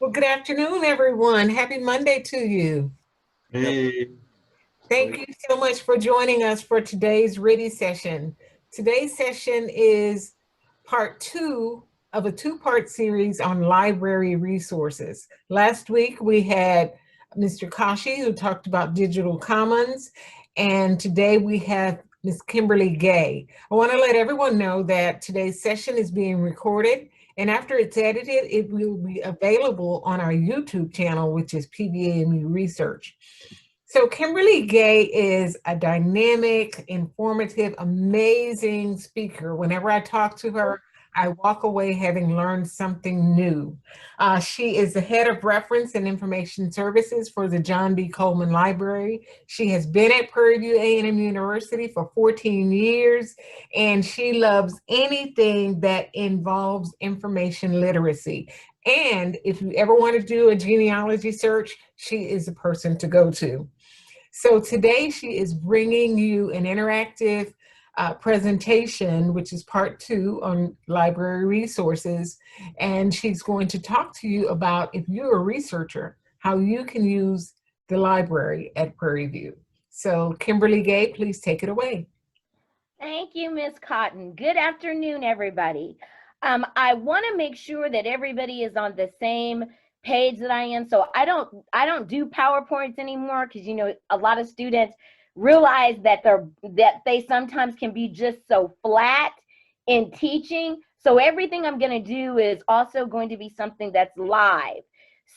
Well, good afternoon, everyone. Happy Monday to you. Hey, Thank you so much for joining us for today's RITI session. Today's session is part two of a two-part series on library resources. Last week, we had Mr. Kashi, who talked about digital commons, and today we have Ms. Kimberly Gay. I want to let everyone know that today's session is being recorded, and after it's edited, it will be available on our YouTube channel, which is PVAMU Research. So Kimberly Gay is a dynamic, informative, amazing speaker. Whenever I talk to her, I walk away having learned something new. She is the head of reference and information services for the John B. Coleman Library. She has been at Prairie View A&M University for 14 years, and she loves anything that involves information literacy. And if you ever want to do a genealogy search, she is the person to go to. So today she is bringing you an interactive presentation, which is part two on library resources. And she's going to talk to you about, if you're a researcher, how you can use the library at Prairie View. So Kimberly Gay, please take it away. Thank you, Ms. Cotton. Good afternoon, everybody. I want to make sure that everybody is on the same page that I am. So I don't do PowerPoints anymore because, you know, a lot of students realize that they sometimes can be just so flat in teaching. So everything I'm going to do is also going to be something that's live.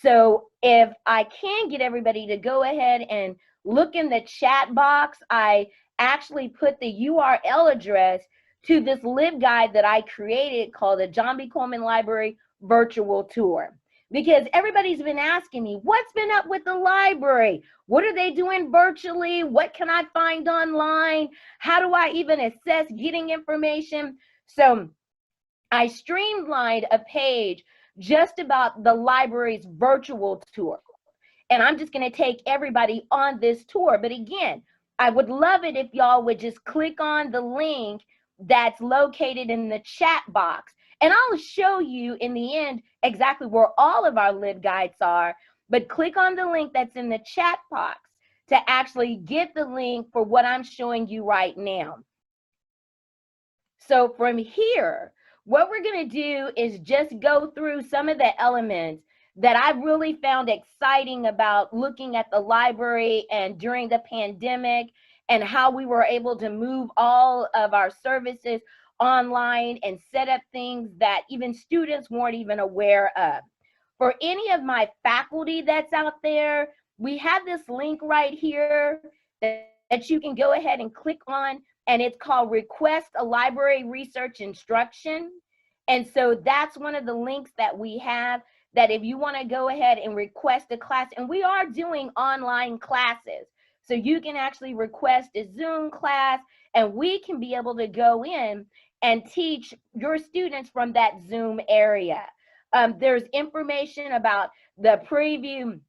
So if I can get everybody to go ahead and look in the chat box, I actually put the URL address to this LibGuide that I created called the John B. Coleman Library Virtual Tour. Because everybody's been asking me, what's been up with the library? What are they doing virtually? What can I find online? How do I even assess getting information? So I streamlined a page just about the library's virtual tour. And I'm just going to take everybody on this tour. But again, I would love it if y'all would just click on the link that's located in the chat box. And I'll show you in the end exactly where all of our LibGuides are. But click on the link that's in the chat box to actually get the link for what I'm showing you right now. So from here, what we're going to do is just go through some of the elements that I really found exciting about looking at the library and during the pandemic and how we were able to move all of our services online and set up things that even students weren't even aware of. For any of my faculty that's out there, we have this link right here that you can go ahead and click on, and it's called Request a Library Research Instruction. And so that's one of the links that we have, that if you want to go ahead and request a class, and we are doing online classes, so you can actually request a Zoom class and we can be able to go in and teach your students from that Zoom area. There's information about the Prairie View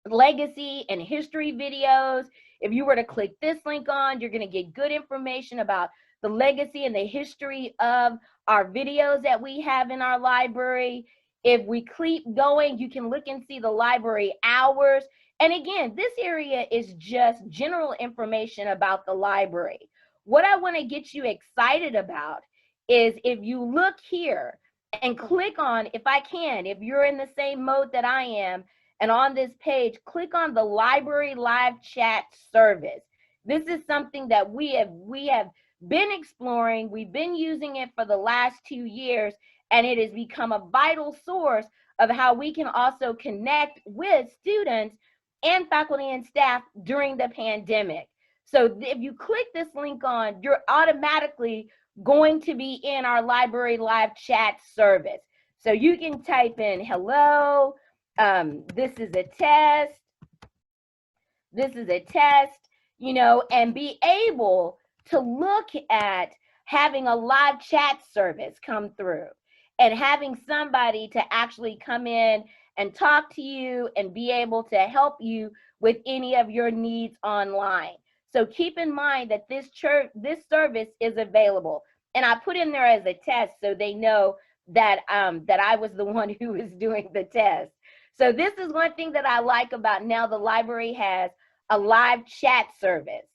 legacy and history videos. If you were to click this link on, you're going to get good information about the legacy and the history of our videos that we have in our library. If we keep going, you can look and see the library hours. And again, this area is just general information about the library. What I want to get you excited about is if you look here and click on, if I can, if you're in the same mode that I am, and on this page, click on the library live chat service. This is something that we have been exploring. We've been using it for the last 2 years, and it has become a vital source of how we can also connect with students and faculty and staff during the pandemic. So if you click this link on, you're automatically going to be in our library live chat service. So you can type in, hello, this is a test, you know, and be able to look at having a live chat service come through and having somebody to actually come in and talk to you and be able to help you with any of your needs online. So keep in mind that this service is available. And I put in there as a test so they know that, that I was the one who was doing the test. So this is one thing that I like about now the library has a live chat service.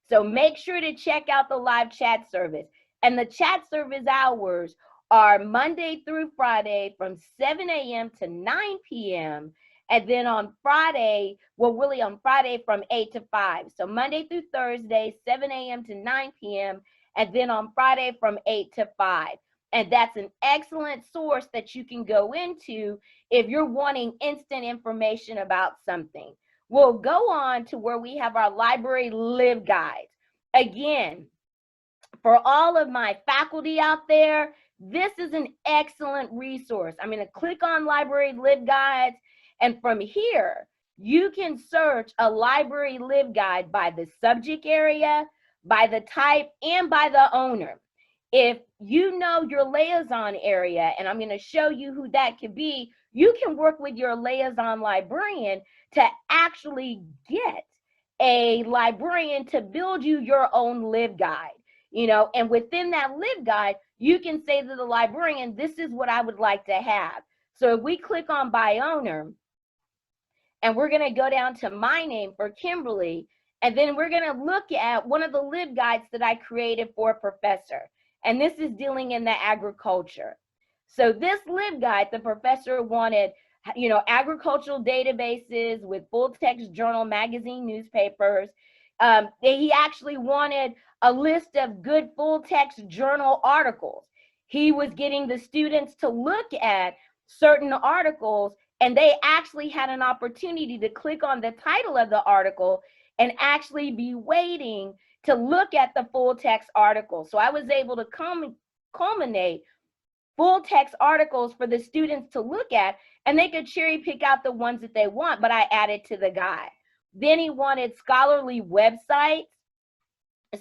So make sure to check out the live chat service. And the chat service hours are Monday through Friday from 7 a.m. to 9 p.m. And then on Friday, well, really on Friday from 8 to 5. So Monday through Thursday, 7 a.m. to 9 p.m. And then on Friday from 8 to 5. And that's an excellent source that you can go into if you're wanting instant information about something. We'll go on to where we have our library live guides. Again, for all of my faculty out there, this is an excellent resource. I'm going to click on library live guides, and from here, you can search a library live guide by the subject area, by the type, and by the owner. If you know your liaison area, and I'm going to show you who that could be, you can work with your liaison librarian to actually get a librarian to build you your own live guide. You know, and within that live guide, you can say to the librarian, this is what I would like to have. So if we click on by owner, and we're going to go down to my name for Kimberly, and then we're going to look at one of the live guides that I created for a professor. And this is dealing in the agriculture. So this live guide, the professor wanted, you know, agricultural databases with full text journal, magazine, newspapers. He actually wanted a list of good full text journal articles. He was getting the students to look at certain articles, and they actually had an opportunity to click on the title of the article and actually be waiting to look at the full text article. So I was able to culminate full text articles for the students to look at, and they could cherry pick out the ones that they want, but I added to the guide. Then he wanted scholarly websites.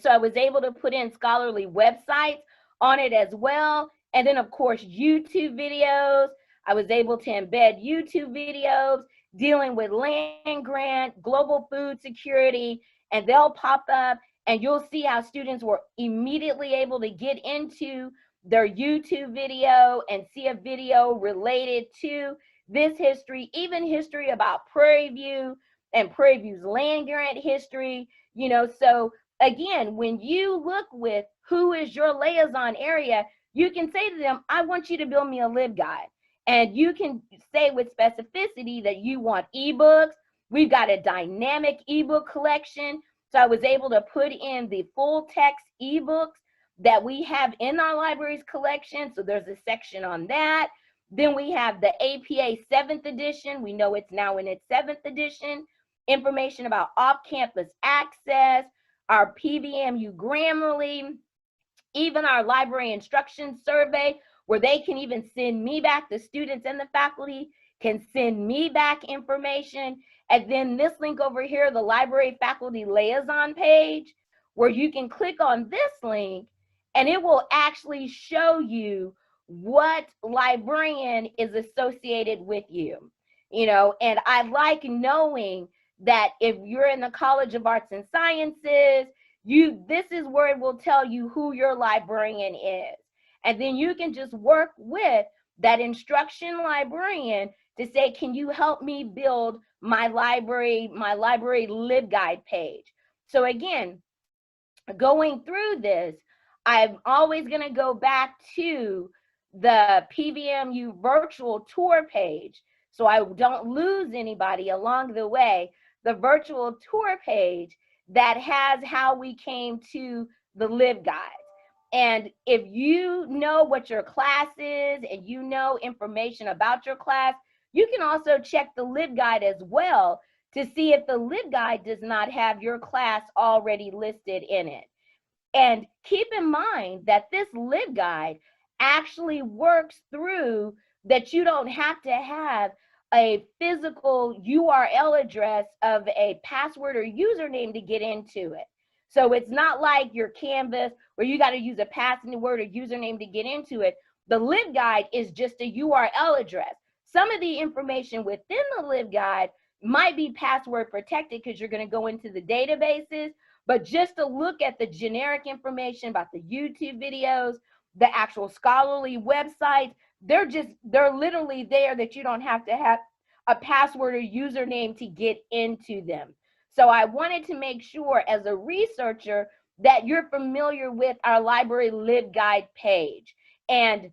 So I was able to put in scholarly websites on it as well. And then of course, YouTube videos. I was able to embed YouTube videos dealing with land grant, global food security, and they'll pop up, and you'll see how students were immediately able to get into their YouTube video and see a video related to this history, even history about Prairie View and Prairie View's land grant history, you know. So again, when you look with who is your liaison area, you can say to them, I want you to build me a live guide. And you can say with specificity that you want ebooks. We've got a dynamic ebook collection. So I was able to put in the full text ebooks that we have in our library's collection. So there's a section on that. Then we have the APA 7th edition. We know it's now in its 7th edition. Information about off-campus access, our PVAMU Grammarly, even our library instruction survey, where they can even send me back, the students and the faculty can send me back information. And then this link over here, the library faculty liaison page, where you can click on this link and it will actually show you what librarian is associated with you. You know, and I like knowing that if you're in the College of Arts and Sciences, this is where it will tell you who your librarian is. And then you can just work with that instruction librarian to say, can you help me build my library live guide page? So again, going through this, I'm always going to go back to the PVMU virtual tour page so I don't lose anybody along the way. The virtual tour page that has how we came to the live guide. And if you know what your class is and you know information about your class, you can also check the live guide as well to see if the live guide does not have your class already listed in it. And keep in mind that this live guide actually works through that you don't have to have a physical URL address of a password or username to get into it. So it's not like your Canvas where you got to use a password or username to get into it. The live guide is just a URL address. Some of the information within the live guide might be password protected because you're going to go into the databases, but just to look at the generic information about the YouTube videos, the actual scholarly websites, they're literally there that you don't have to have a password or username to get into them. So I wanted to make sure as a researcher that you're familiar with our library LibGuide page. And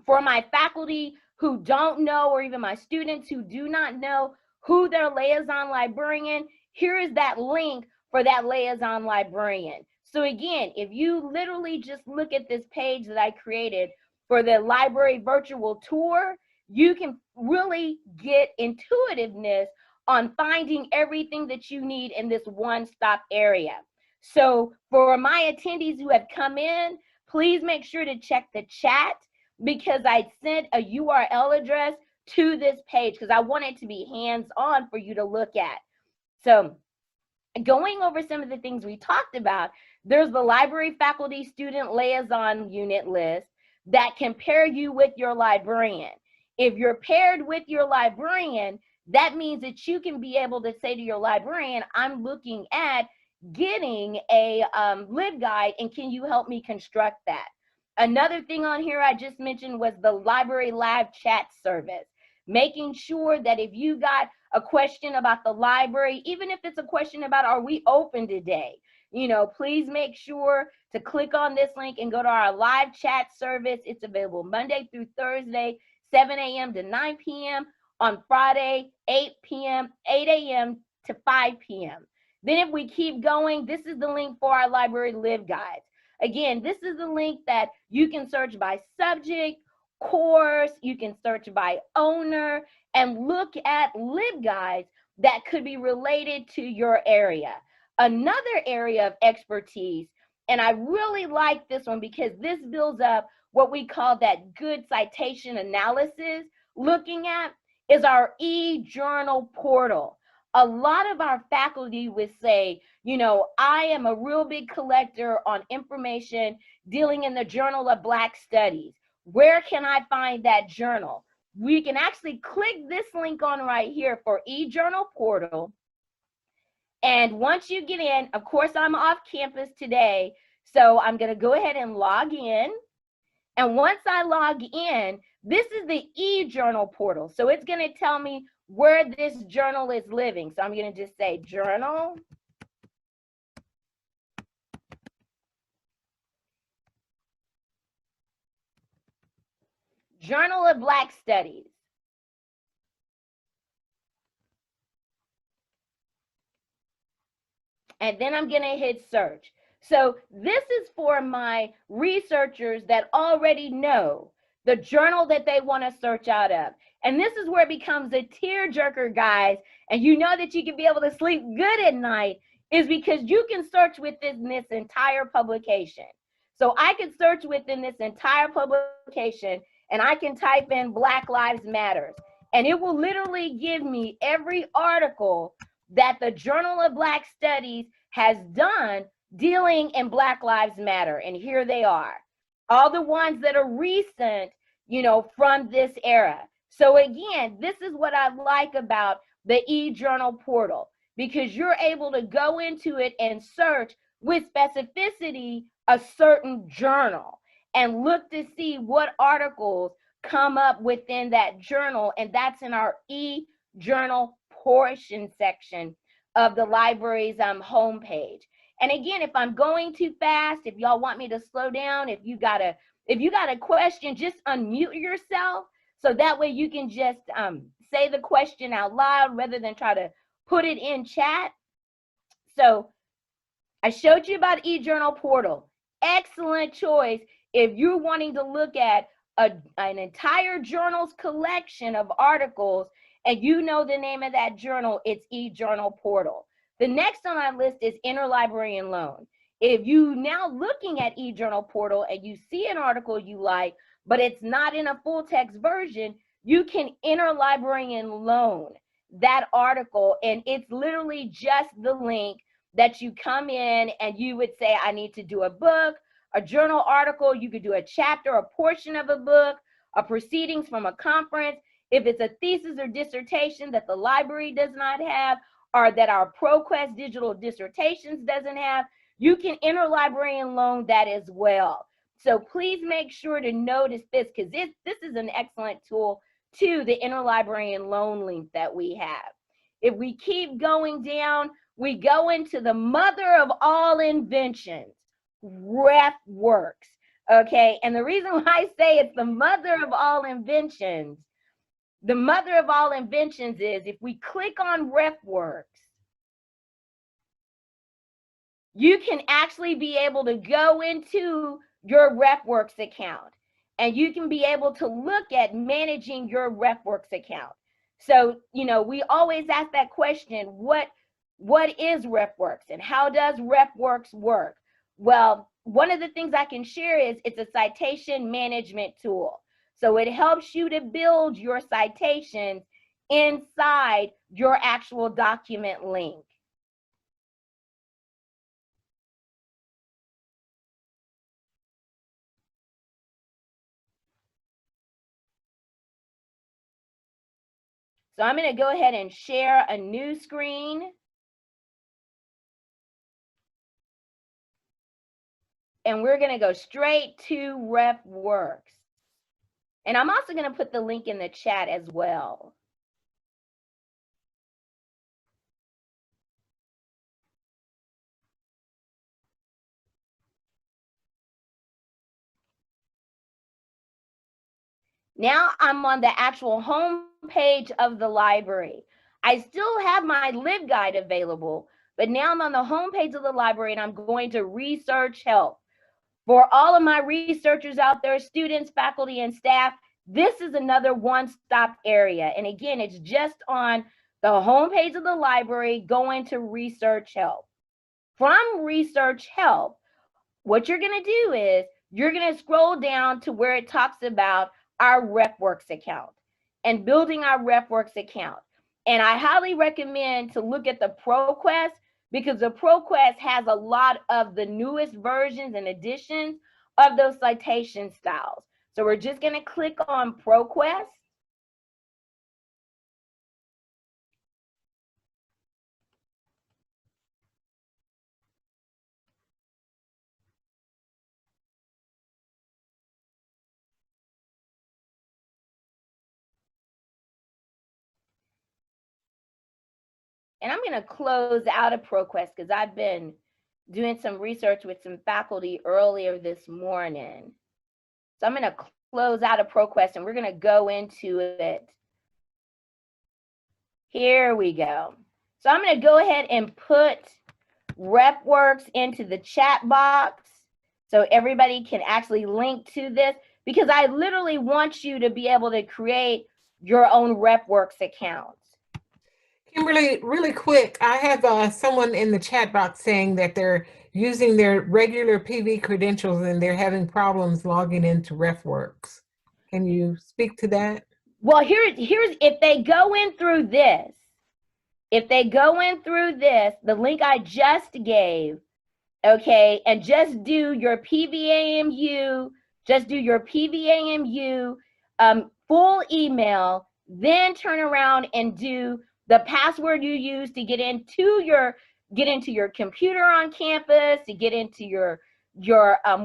for my faculty who don't know, or even my students who do not know who their liaison librarian, here is that link for that liaison librarian. So again, if you literally just look at this page that I created for the library virtual tour, you can really get intuitiveness on finding everything that you need in this one-stop area. So for my attendees who have come in, please make sure to check the chat, because I sent a URL address to this page because I want it to be hands-on for you to look at. So going over some of the things we talked about, there's the library faculty student liaison unit list that can pair you with your librarian. If you're paired with your librarian, that means that you can be able to say to your librarian, I'm looking at getting a LibGuide, and can you help me construct that? Another thing on here I just mentioned was the library live chat service, making sure that if you got a question about the library, even if it's a question about are we open today, you know, please make sure to click on this link and go to our live chat service. It's available Monday through Thursday, 7 a.m. to 9 p.m. on Friday, 8 a.m. to 5 p.m. Then if we keep going, this is the link for our library LibGuides. Again, this is the link that you can search by subject, course, you can search by owner, and look at LibGuides that could be related to your area. Another area of expertise, and I really like this one because this builds up what we call that good citation analysis, looking at is our e-journal portal. A lot of our faculty would say, you know, I am a real big collector on information dealing in the Journal of Black Studies. Where can I find that journal? We can actually click this link on right here for e-journal portal. And once you get in, of course, I'm off campus today, so I'm going to go ahead and log in. And once I log in, this is the e-journal portal. So it's going to tell me where this journal is living. So I'm going to just say journal. Journal of Black Studies. And then I'm going to hit search. So this is for my researchers that already know the journal that they want to search out of. And this is where it becomes a tearjerker, guys. And you know that you can be able to sleep good at night is because you can search within this entire publication. So I can search within this entire publication and I can type in Black Lives Matters. And it will literally give me every article that the Journal of Black Studies has done dealing in Black Lives Matter. And here they are. All the ones that are recent, you know, from this era. So again, this is what I like about the e-journal portal, because you're able to go into it and search with specificity a certain journal and look to see what articles come up within that journal. And that's in our e-journal portion section of the library's homepage. And again, if I'm going too fast, if y'all want me to slow down, if you got a question, just unmute yourself so that way you can just say the question out loud rather than try to put it in chat. So I showed you about e-journal portal. Excellent choice if you're wanting to look at an entire journal's collection of articles and you know the name of that journal, it's e-journal portal. The next on our list is interlibrarian loan. If you now looking at e-journal portal and you see an article you like, but it's not in a full text version, you can interlibrarian loan that article, and it's literally just the link that you come in and you would say, I need to do a book, a journal article, you could do a chapter, a portion of a book, a proceedings from a conference. If it's a thesis or dissertation that the library does not have, or that our ProQuest digital dissertations doesn't have, you can interlibrarian loan that as well. So please make sure to notice this, because this is an excellent tool to the interlibrarian loan link that we have. If we keep going down, we go into the mother of all inventions, RefWorks. Okay, and the reason why I say it's the mother of all inventions, the mother of all inventions is if we click on RefWorks, you can actually be able to go into your RefWorks account and you can be able to look at managing your RefWorks account. So, you know, we always ask that question, what is RefWorks and how does RefWorks work? Well, one of the things I can share is it's a citation management tool. So it helps you to build your citations inside your actual document link. So I'm going to go ahead and share a new screen. And we're going to go straight to RefWorks. And I'm also going to put the link in the chat as well. Now I'm on the actual home page of the library. I still have my LibGuide available, but now I'm on the home page of the library and I'm going to research help. For all of my researchers out there, students, faculty, and staff, this is another one-stop area. And again, it's just on the home page of the library, going to research help. From research help, what you're going to do is you're going to scroll down to where it talks about our RefWorks account and building our RefWorks account. And I highly recommend to look at the ProQuest because the ProQuest has a lot of the newest versions and editions of those citation styles. So we're just going to click on ProQuest. And I'm going to close out of ProQuest because I've been doing some research with some faculty earlier this morning. So I'm going to close out of ProQuest and we're going to go into it. Here we go. So I'm going to go ahead and put RefWorks into the chat box so everybody can actually link to this because I literally want you to be able to create your own RefWorks account. Kimberly, really quick, I have someone in the chat box saying that they're using their regular PV credentials and they're having problems logging into RefWorks. Can you speak to that? Well, here's if they go in through this, the link I just gave, okay, and just do your PVAMU, full email, then turn around and do the password you use to get into your computer on campus, to get into your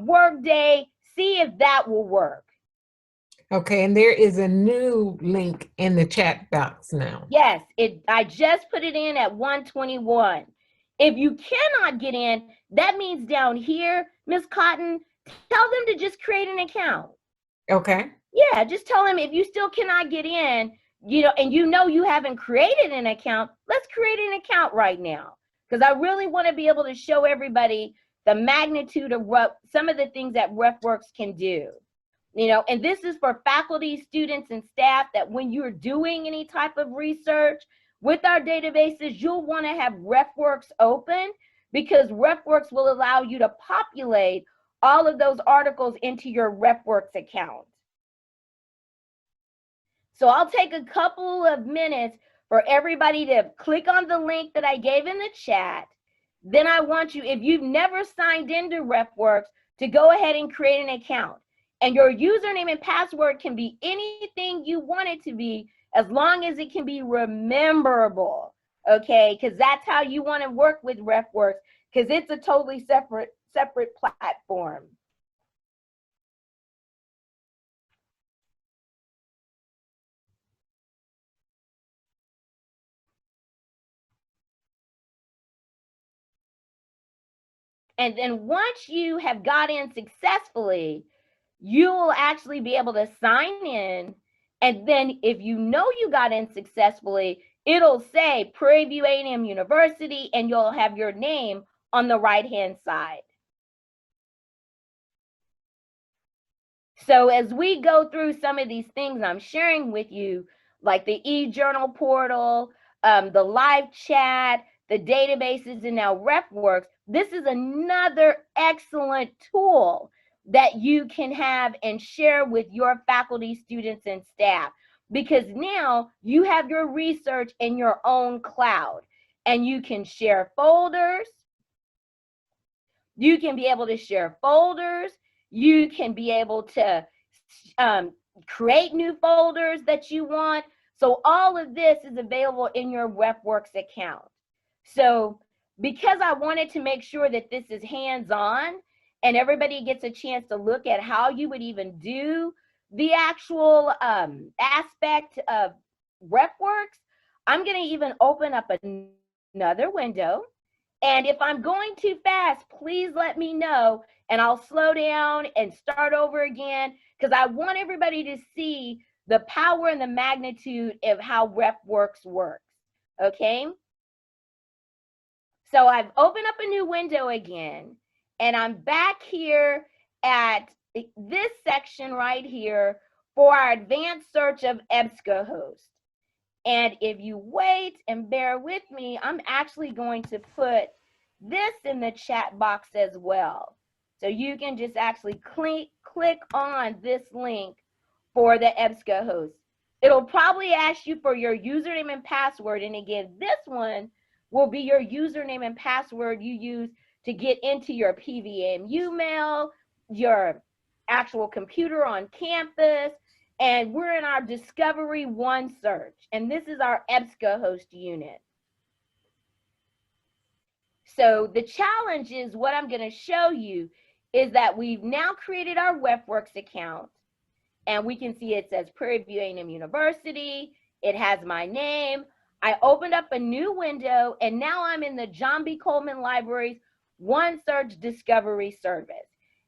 work day, see if that will work. Okay, and there is a new link in the chat box now. Yes, I just put it in at 121. If you cannot get in, that means down here, Ms. Cotton, tell them to just create an account. Okay. Yeah, just tell them if you still cannot get in, you know, and you know you haven't created an account, let's create an account right now. Because I really want to be able to show everybody the magnitude of what some of the things that RefWorks can do. You know, and this is for faculty, students, and staff that when you're doing any type of research with our databases, you'll want to have RefWorks open because RefWorks will allow you to populate all of those articles into your RefWorks account. So I'll take a couple of minutes for everybody to click on the link that I gave in the chat. Then I want you, if you've never signed into RefWorks, to go ahead and create an account. And your username and password can be anything you want it to be, as long as it can be rememberable, okay? Because that's how you want to work with RefWorks, because it's a totally separate platform. And then once you have got in successfully, you will actually be able to sign in. And then if you know you got in successfully, it'll say Prairie View A&M University, and you'll have your name on the right-hand side. So as we go through some of these things I'm sharing with you, like the e-journal portal, the live chat, the databases, and now RepWorks, this is another excellent tool that you can have and share with your faculty, students, and staff, because now you have your research in your own cloud, and you can share folders. You can be able to share folders. You can be able to create new folders that you want. So all of this is available in your RepWorks account. So because I wanted to make sure that this is hands-on and everybody gets a chance to look at how you would even do the actual aspect of RepWorks, I'm going to even open up another window. And if I'm going too fast, please let me know, and I'll slow down and start over again, because I want everybody to see the power and the magnitude of how RepWorks works, okay? So I've opened up a new window again, and I'm back here at this section right here for our advanced search of EBSCOhost. And if you wait and bear with me, I'm actually going to put this in the chat box as well. So you can just actually click on this link for the EBSCOhost. It'll probably ask you for your username and password. And again, this one will be your username and password you use to get into your PVAMU mail, your actual computer on campus. And we're in our Discovery 1 search, and this is our EBSCOhost unit. So the challenge is, what I'm going to show you is that we've now created our RepWorks account, and we can see it says Prairie View A&M University. It has my name. I opened up a new window, and now I'm in the John B. Coleman Library's OneSearch Discovery Service.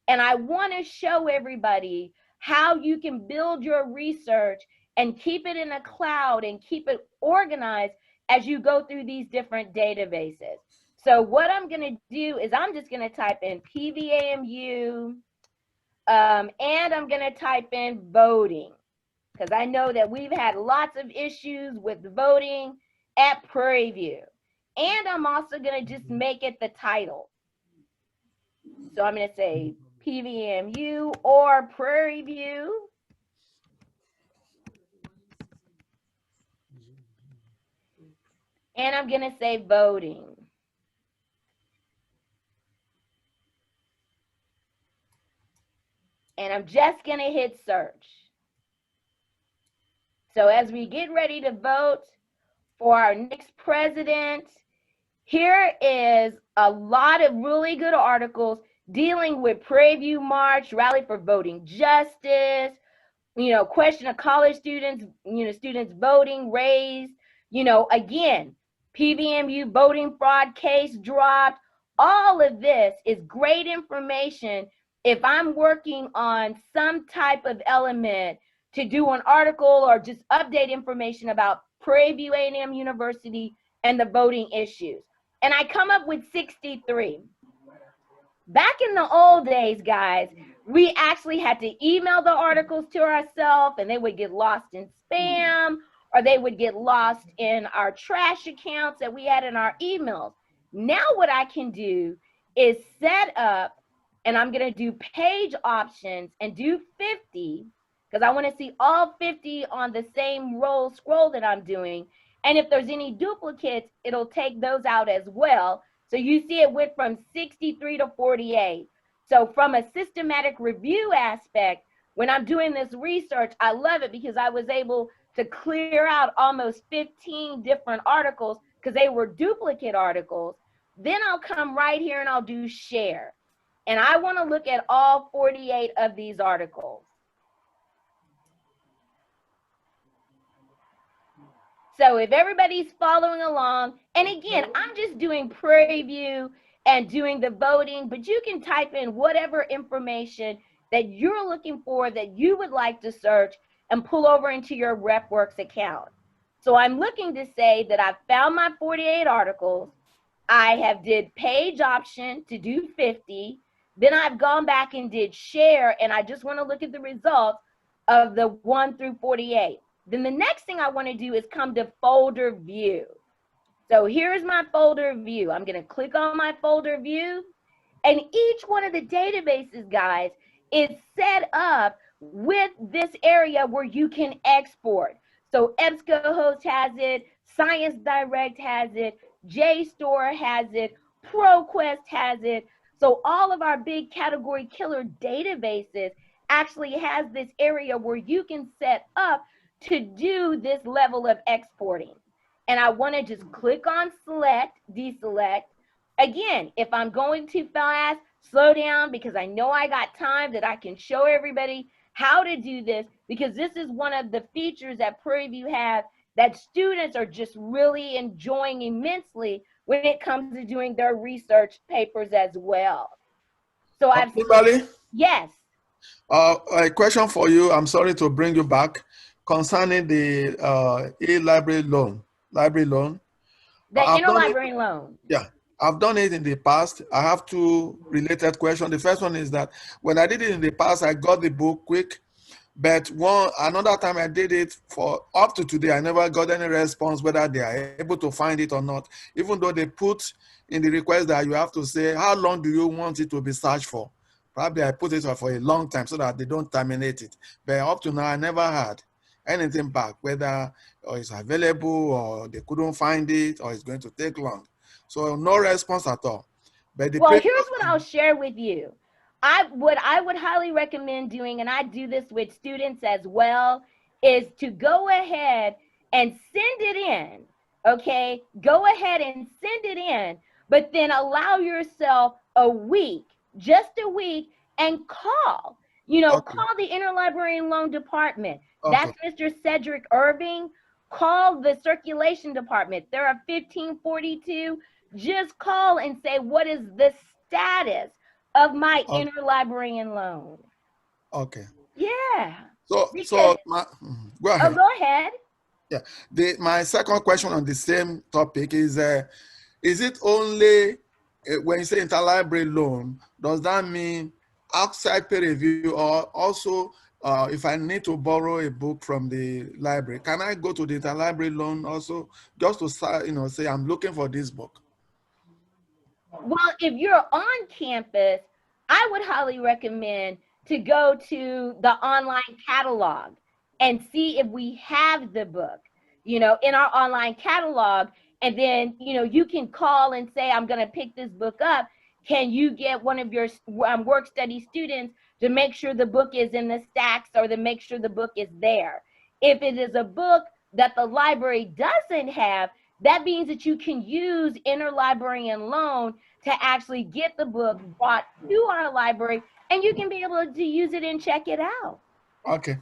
And I want to show everybody how you can build your research and keep it in a cloud and keep it organized as you go through these different databases. So what I'm going to do is I'm just going to type in PVAMU, and I'm going to type in voting, because I know that we've had lots of issues with voting at Prairie View. And I'm also going to just make it the title. So I'm going to say PVMU or Prairie View. And I'm going to say voting. And I'm just going to hit search. So as we get ready to vote for our next president, here is a lot of really good articles dealing with Prairie View March, Rally for Voting Justice, question of college students, students voting raised, again, PVMU voting fraud case dropped. All of this is great information if I'm working on some type of element to do an article or just update information about Prairie View A&M University and the voting issues. And I come up with 63. Back in the old days, guys, we actually had to email the articles to ourselves, and they would get lost in spam, or they would get lost in our trash accounts that we had in our emails. Now what I can do is set up, and I'm going to do page options and do 50, because I want to see all 50 on the same scroll that I'm doing. And if there's any duplicates, it'll take those out as well. So you see it went from 63 to 48. So from a systematic review aspect, when I'm doing this research, I love it because I was able to clear out almost 15 different articles because they were duplicate articles. Then I'll come right here and I'll do share. And I want to look at all 48 of these articles. So if everybody's following along, and again, I'm just doing Prairie View and doing the voting, but you can type in whatever information that you're looking for that you would like to search and pull over into your RepWorks account. So I'm looking to say that I've found my 48 articles. I have did page option to do 50. Then I've gone back and did share, and I just want to look at the results of the 1 through 48. Then the next thing I want to do is come to folder view. So here's my folder view. I'm going to click on my folder view, and each one of the databases, guys, is set up with this area where you can export. So EBSCOhost has it, Science Direct has it, JSTOR has it, ProQuest has it. So all of our big category killer databases actually has this area where you can set up to do this level of exporting. And I want to just click on select, deselect. Again, if I'm going too fast, slow down, because I know I got time that I can show everybody how to do this, because this is one of the features that Prairie View have that students are just really enjoying immensely when it comes to doing their research papers as well. So Kimberly, yes. a question for you. I'm sorry to bring you back concerning the e-library loan, library loan. The interlibrary loan. Yeah, I've done it in the past. I have two related questions. The first one is that when I did it in the past, I got the book quick. But another time I did it for up to today, I never got any response whether they are able to find it or not, even though they put in the request that you have to say, how long do you want it to be searched for? Probably I put it for a long time so that they don't terminate it. But up to now, I never had anything back, whether it's available or they couldn't find it or it's going to take long. So no response at all. But well, here's what I'll share with you. What I would highly recommend doing, and I do this with students as well, is to go ahead and send it in, okay? Go ahead and send it in, but then allow yourself a week, just a week, and call. You know, call the Interlibrary Loan Department. That's Mr. Cedric Irving. Call the Circulation Department. There are 1542. Just call and say, what is the status of my interlibrary loan? Okay. Yeah. Go ahead. Oh, go ahead. Yeah. My second question on the same topic is it only when you say interlibrary loan, does that mean outside peer review, or also if I need to borrow a book from the library, can I go to the interlibrary loan also just to say I'm looking for this book? Well, if you're on campus, I would highly recommend to go to the online catalog and see if we have the book, in our online catalog. And then, you can call and say, I'm going to pick this book up. Can you get one of your work study students to make sure the book is in the stacks, or to make sure the book is there? If it is a book that the library doesn't have, that means that you can use interlibrary loan to actually get the book brought to our library, and you can be able to use it and check it out. Okay.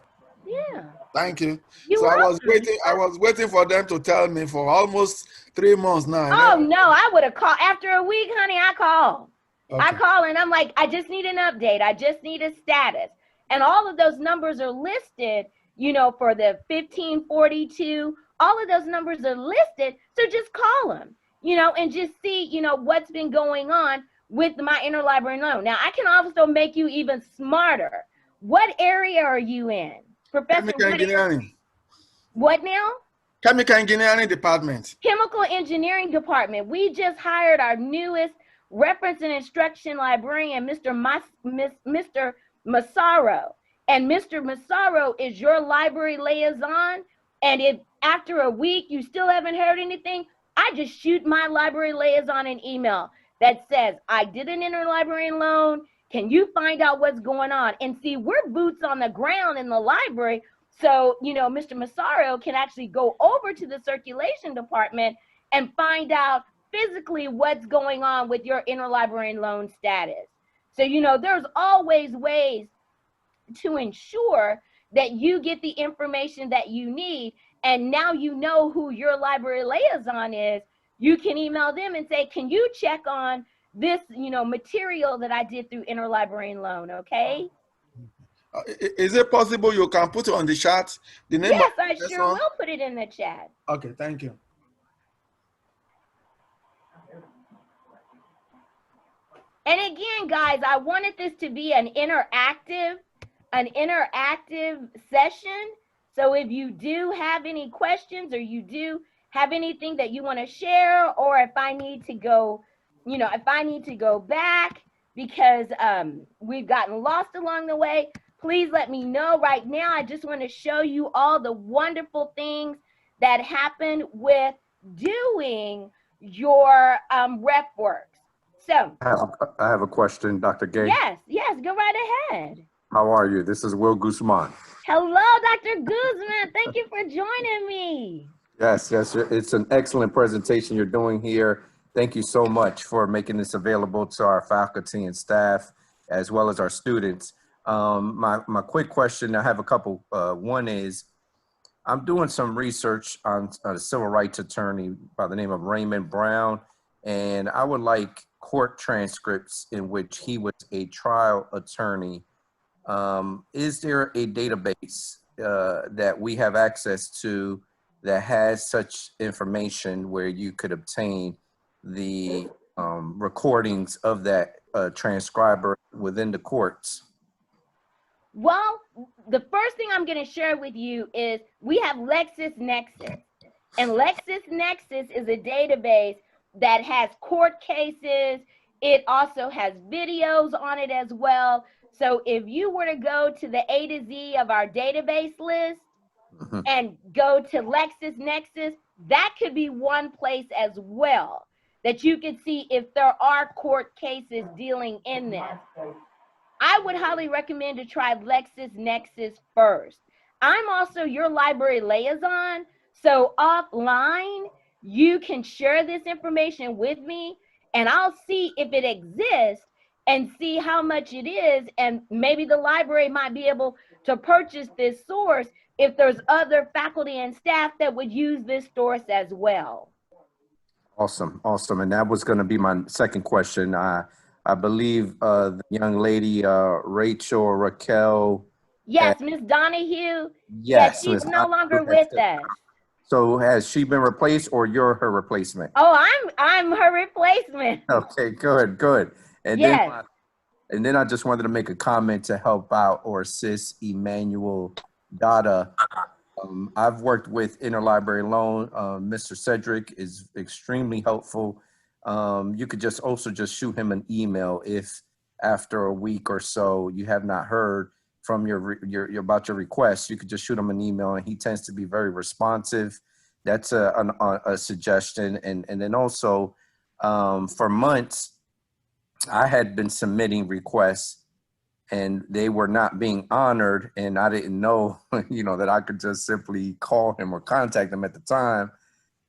Yeah. Thank you. You're welcome. welcome. I was waiting for them to tell me for almost 3 months now. Oh no, I would have called after a week, honey. I call. Okay. I call and I'm like, I just need an update. I just need a status. And all of those numbers are listed, for the 1542. All of those numbers are listed. So just call them, and just see, what's been going on with my interlibrary loan. Now, I can also make you even smarter. What area are you in? Professor, Chemical engineering. What now? Chemical engineering department. Chemical engineering department. We just hired our newest reference and instruction librarian, Mr. Massaro. And Mr. Massaro is your library liaison. And if after a week you still haven't heard anything, I just shoot my library liaison an email that says, I did an interlibrary loan. Can you find out what's going on? And see, we're boots on the ground in the library. So, Mr. Massaro can actually go over to the circulation department and find out physically what's going on with your interlibrary loan status. So, there's always ways to ensure that you get the information that you need. And now you know who your library liaison is. You can email them and say, can you check on this, material that I did through interlibrary loan, okay? Is it possible you can put it on the chat, the name Yes, of the I person? sure will put it in the chat. Okay, thank you. And again, guys, I wanted this to be an interactive session. So if you do have any questions, or you do have anything that you want to share, or if I need to go, back because we've gotten lost along the way, please let me know. Right now, I just want to show you all the wonderful things that happen with doing your rep works. So I have a question, Dr. Gay. Yes, go right ahead. How are you? This is Will Guzman. Hello, Dr. Guzman. Thank you for joining me. Yes, it's an excellent presentation you're doing here. Thank you so much for making this available to our faculty and staff, as well as our students. My quick question, I have a couple. One is, I'm doing some research on a civil rights attorney by the name of Raymond Brown, and I would like court transcripts in which he was a trial attorney. Is there a database that we have access to that has such information where you could obtain the recordings of that transcriber within the courts? Well, the first thing I'm going to share with you is we have LexisNexis. And LexisNexis is a database that has court cases. It also has videos on it as well. So if you were to go to the A to Z of our database list and go to LexisNexis, that could be one place as well that you could see if there are court cases dealing in this. I would highly recommend to try LexisNexis first. I'm also your library liaison, so offline, you can share this information with me, and I'll see if it exists and see how much it is, and maybe the library might be able to purchase this source if there's other faculty and staff that would use this source as well. Awesome. And that was going to be my second question. I believe the young lady, Raquel. Yes, Miss Donahue. Yes, she's no longer with us. So has she been replaced, or you're her replacement? Oh, I'm her replacement. Okay, good. And yes. Then I just wanted to make a comment to help out or assist Emmanuel Dada. I've worked with Interlibrary Loan. Mr. Cedric is extremely helpful. You could also just shoot him an email if after a week or so you have not heard from about your request. You could just shoot him an email, and he tends to be very responsive. That's a suggestion. And then also for months, I had been submitting requests and they were not being honored, and I didn't know, that I could just simply call him or contact him at the time.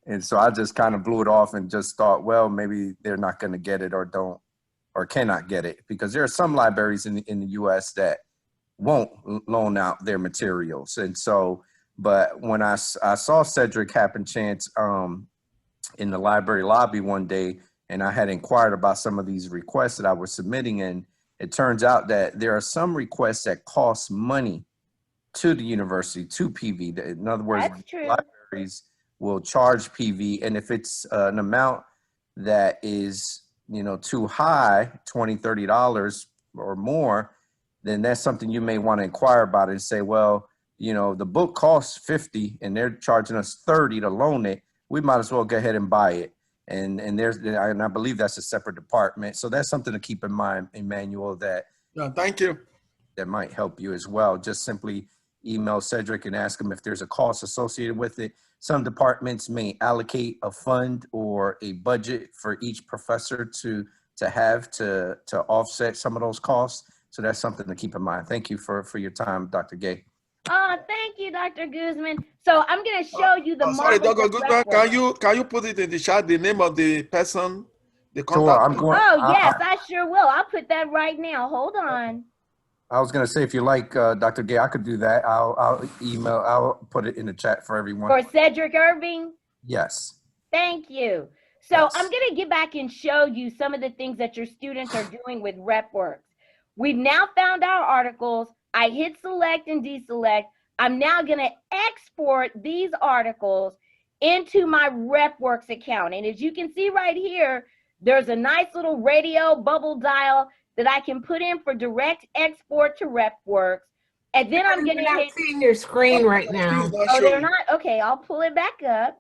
And so I just kind of blew it off and just thought, well, maybe they're not going to get it or cannot get it, because there are some libraries in the US that won't loan out their materials. And so, but when I saw Cedric happen chance in the library lobby one day, and I had inquired about some of these requests that I was submitting, and it turns out that there are some requests that cost money to the university, to PV. In other words, libraries will charge PV, and if it's an amount that is, too high, $20, $30 or more, then that's something you may want to inquire about and say, well, the book costs $50 and they're charging us $30 to loan it. We might as well go ahead and buy it. And I believe that's a separate department. So that's something to keep in mind, Emmanuel, thank you. That might help you as well. Just simply email Cedric and ask him if there's a cost associated with it. Some departments may allocate a fund or a budget for each professor to offset some of those costs. So that's something to keep in mind. Thank you for your time, Dr. Gay. Oh, thank you, Dr. Guzman. So I'm going to show you the sorry, Dr. Guzman, can you put it in the chat, the name of the person, the contact? Sure, yes, I sure will. I'll put that right now. Hold on. I was going to say, if you like, Dr. Gay, I could do that. I'll put it in the chat for everyone. For Cedric Irving? Yes. Thank you. So Yes. I'm going to get back and show you some of the things that your students are doing with RepWorks. We've now found our articles. I hit select and deselect. I'm now going to export these articles into my RepWorks account. And as you can see right here, there's a nice little radio bubble dial that I can put in for direct export to RepWorks. And then I'm going to not hit. seeing your screen right now. Oh, they're not? Okay, I'll pull it back up.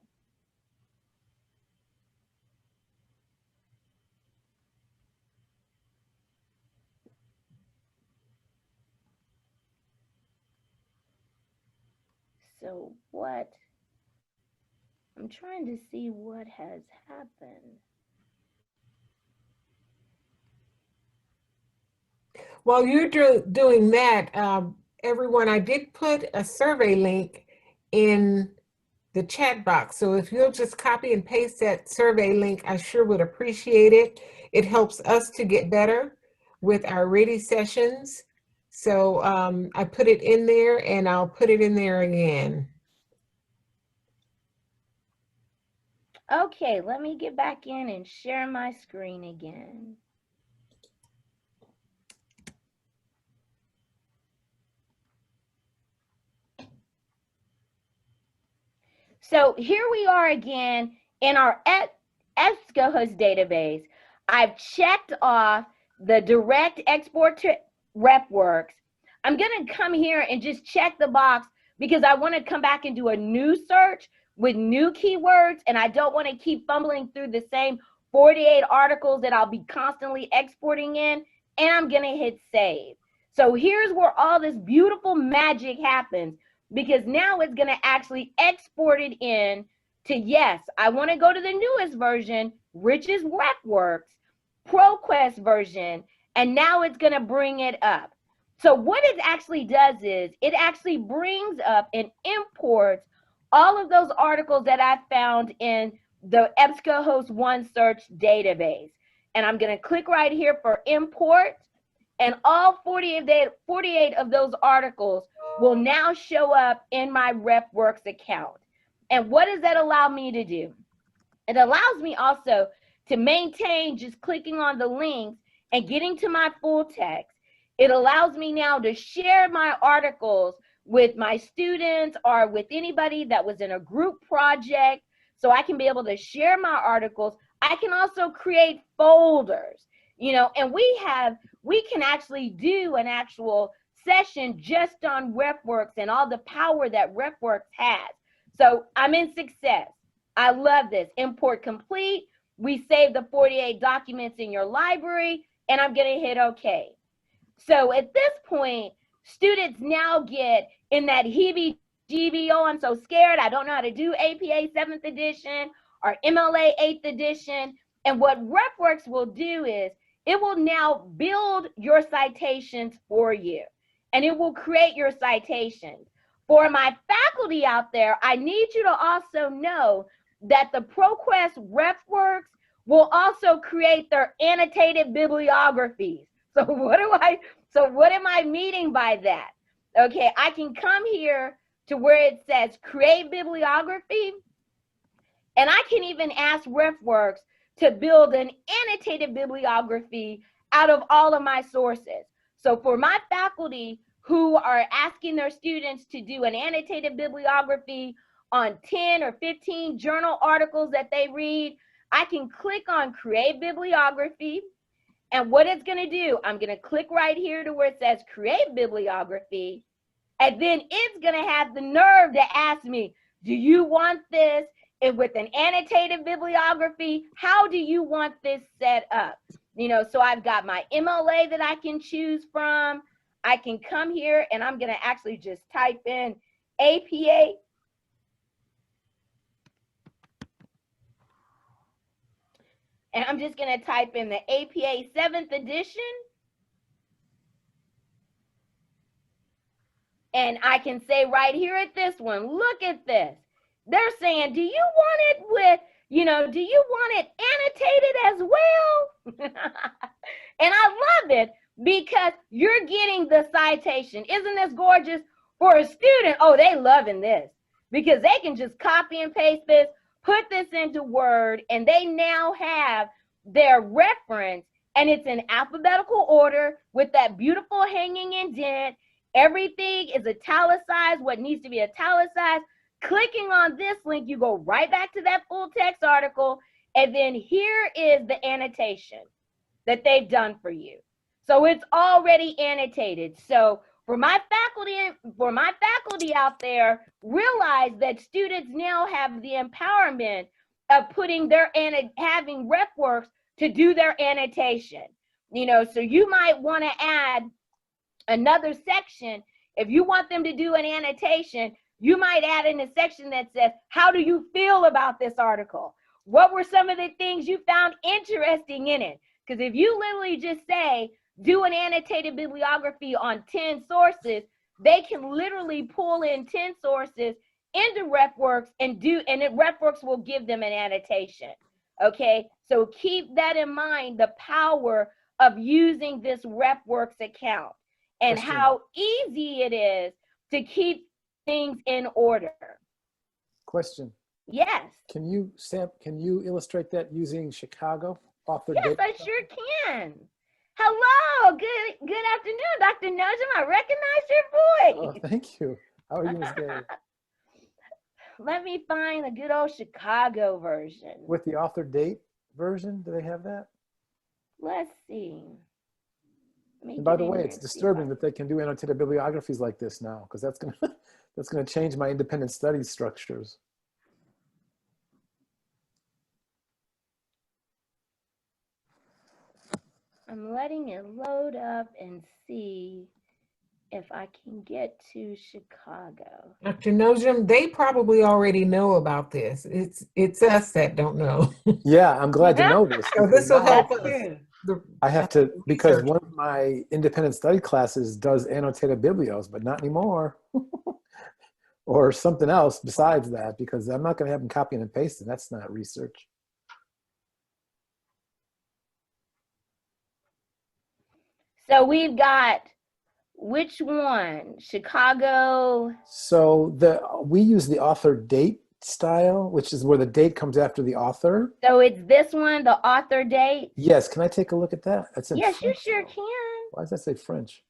So what? I'm trying to see what has happened. While you're doing that, everyone, I did put a survey link in the chat box. So if you'll just copy and paste that survey link, I sure would appreciate it. It helps us to get better with our RITI sessions. So I put it in there and I'll put it in there again. Okay, let me get back in and share my screen again. So here we are again in our EBSCOhost database. I've checked off the direct export to RepWorks. I'm going to come here and just check the box because I want to come back and do a new search with new keywords, and I don't want to keep fumbling through the same 48 articles that I'll be constantly exporting in, and I'm going to hit save. So here's where all this beautiful magic happens, because now it's going to actually export it in to, yes, I want to go to the newest version, which is RepWorks, ProQuest version, and now it's going to bring it up. So what it actually does is it actually brings up and imports all of those articles that I found in the EBSCOhost OneSearch database. And I'm going to click right here for import, and all 48 of those articles will now show up in my RepWorks account. And what does that allow me to do? It allows me also to maintain just clicking on the links and getting to my full text. It allows me now to share my articles with my students or with anybody that was in a group project, so I can be able to share my articles. I can also create folders, you know, and we can actually do an actual session just on RepWorks and all the power that RepWorks has. So I'm in success. I love this. Import complete. We save the 48 documents in your library, and I'm going to hit OK. So at this point, students now get in that heebie-jeebie, oh, I'm so scared, I don't know how to do APA 7th edition or MLA 8th edition. And what RepWorks will do is it will now build your citations for you, and it will create your citations. For my faculty out there, I need you to also know that the ProQuest RepWorks will also create their annotated bibliographies. So what am I meaning by that? Okay, I can come here to where it says create bibliography, and I can even ask RepWorks to build an annotated bibliography out of all of my sources. So for my faculty who are asking their students to do an annotated bibliography on 10 or 15 journal articles that they read, I can click on create bibliography. And what it's going to do, I'm going to click right here to where it says create bibliography. And then it's going to have the nerve to ask me, do you want this with an annotated bibliography? How do you want this set up? You know, so I've got my MLA that I can choose from. I can come here and I'm going to actually just type in APA. And I'm just going to type in the APA 7th edition. And I can say right here at this one, look at this. They're saying, do you want it with, you know, do you want it annotated as well? And I love it because you're getting the citation. Isn't this gorgeous? For a student, oh, they loving this because they can just copy and paste this. put this into Word, and they now have their reference, and it's in alphabetical order with that beautiful hanging indent. Everything is italicized, what needs to be italicized. Clicking on this link, you go right back to that full text article, and then here is the annotation that they've done for you. So it's already annotated. So for my faculty out there, realize that students now have the empowerment of putting having RefWorks to do their annotation. You know, so you might want to add another section. If you want them to do an annotation, you might add in a section that says, how do you feel about this article? What were some of the things you found interesting in it? Because if you literally just say, do an annotated bibliography on 10 sources, they can literally pull in 10 sources into RefWorks and RefWorks will give them an annotation. Okay, so keep that in mind, the power of using this RefWorks account and how easy it is to keep things in order. Question. Yes. Can you illustrate that using Chicago author Yes, date? I sure can. Hello, good afternoon, Dr. Nojum. I recognize your voice. Oh, thank you. How are you, Ms. Gay? Let me find the good old Chicago version. With the author date version, do they have that? Let's see. And by the way, it's disturbing that they can do annotated bibliographies like this now, because that's gonna change my independent studies structures. I'm letting it load up and see if I can get to Chicago. Dr. Nojum, they probably already know about this. It's us that don't know. Yeah, I'm glad to know this. So this will help That's us. true. I have to, because Research. one of my independent study classes does annotated biblios, but not anymore. Or something else besides that, because I'm not going to have them copying and pasting. That's not research. So we've got which one? Chicago. So we use the author date style, which is where the date comes after the author. So it's this one, the author date? Yes, can I take a look at that? That's in Yes, French, you sure though. can. Why does that say French?